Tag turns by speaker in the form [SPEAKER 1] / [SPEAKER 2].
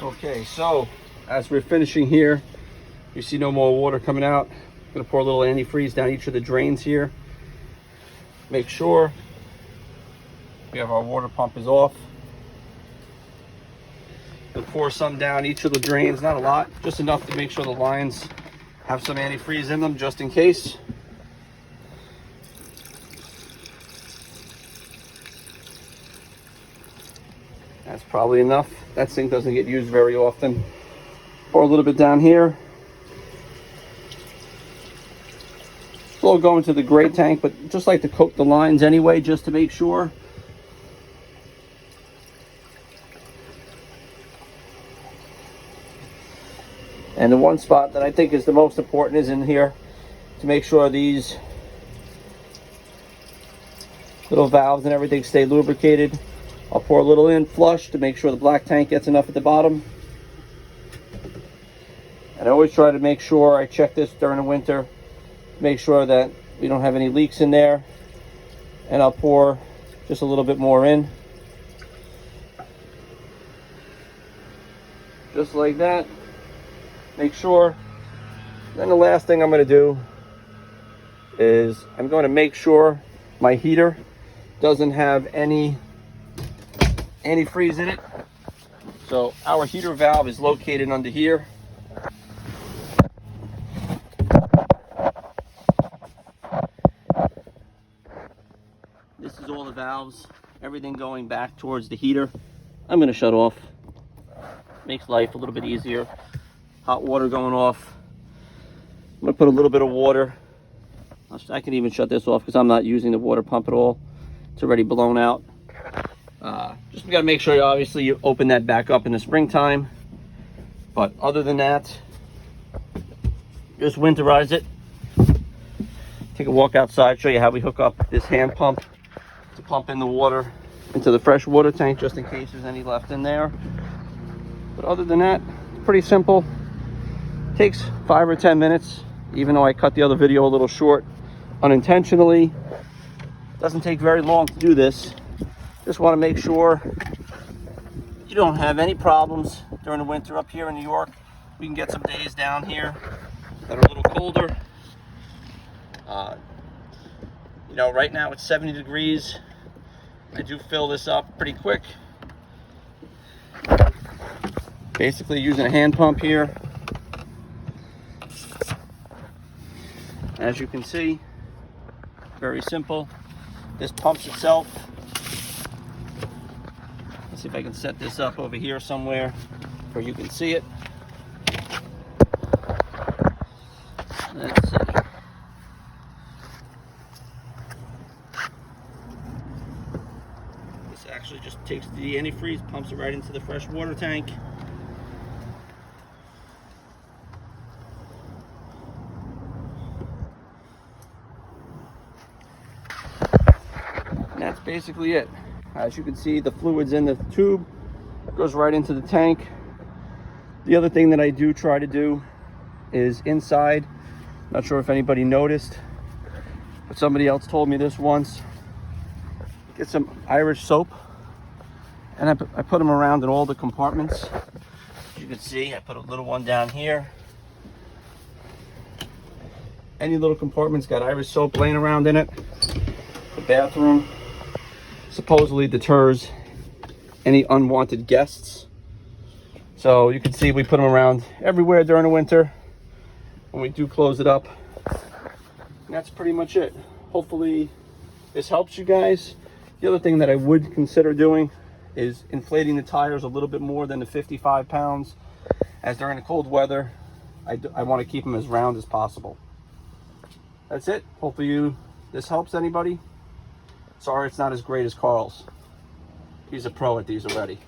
[SPEAKER 1] Okay, so as we're finishing here, you see no more water coming out. I'm gonna pour a little antifreeze down each of the drains here. Make sure we have our water pump is off. Gonna pour some down each of the drains, not a lot, just enough to make sure the lines have some antifreeze in them just in case. That's probably enough. That sink doesn't get used very often. Pour a little bit down here. It's all going to the gray tank, but just like to coat the lines anyway, just to make sure. And the one spot that I think is the most important is in here, to make sure these little valves and everything stay lubricated. I'll pour a little in flush to make sure the black tank gets enough at the bottom. And I always try to make sure I check this during the winter, make sure that we don't have any leaks in there. And I'll pour just a little bit more in. Just like that. Make sure. Then the last thing I'm going to do is I'm going to make sure my heater doesn't have any antifreeze in it. So our heater valve is located under here. This is all the valves, everything going back towards the heater. I'm going to shut off. Makes life a little bit easier. Hot water going off. I'm going to put a little bit of water. I can even shut this off because I'm not using the water pump at all. It's already blown out. Just got to make sure you open that back up in the springtime. But other than that, just winterize it. Take a walk outside, show you how we hook up this hand pump to pump in the water into the fresh water tank, just in case there's any left in there. But other than that, it's pretty simple. Takes 5 or 10 minutes, even though I cut the other video a little short unintentionally. Doesn't take very long to do this. Just want to make sure you don't have any problems during the winter up here in New York. We can get some days down here that are a little colder. You know, right now it's 70 degrees. I do fill this up pretty quick. Basically using a hand pump here. As you can see, very simple. This pumps itself. Let's see if I can set this up over here somewhere where you can see it. Let's see. This actually just takes the antifreeze, pumps it right into the fresh water tank. And that's basically it. As you can see, the fluid's in the tube, goes right into the tank. The other thing that I do try to do is inside, not sure if anybody noticed, but somebody else told me this once. Get some Irish soap, and I put them around in all the compartments. As you can see, I put a little one down here. Any little compartment's got Irish soap laying around in it. The bathroom supposedly deters any unwanted guests. So you can see we put them around everywhere during the winter when we do close it up. And that's pretty much it. Hopefully this helps you guys. The other thing that I would consider doing is inflating the tires a little bit more than the 55 pounds, as during the cold weather I want to keep them as round as possible. That's it. Hopefully this helps anybody. Sorry it's not as great as Carl's. He's a pro at these already.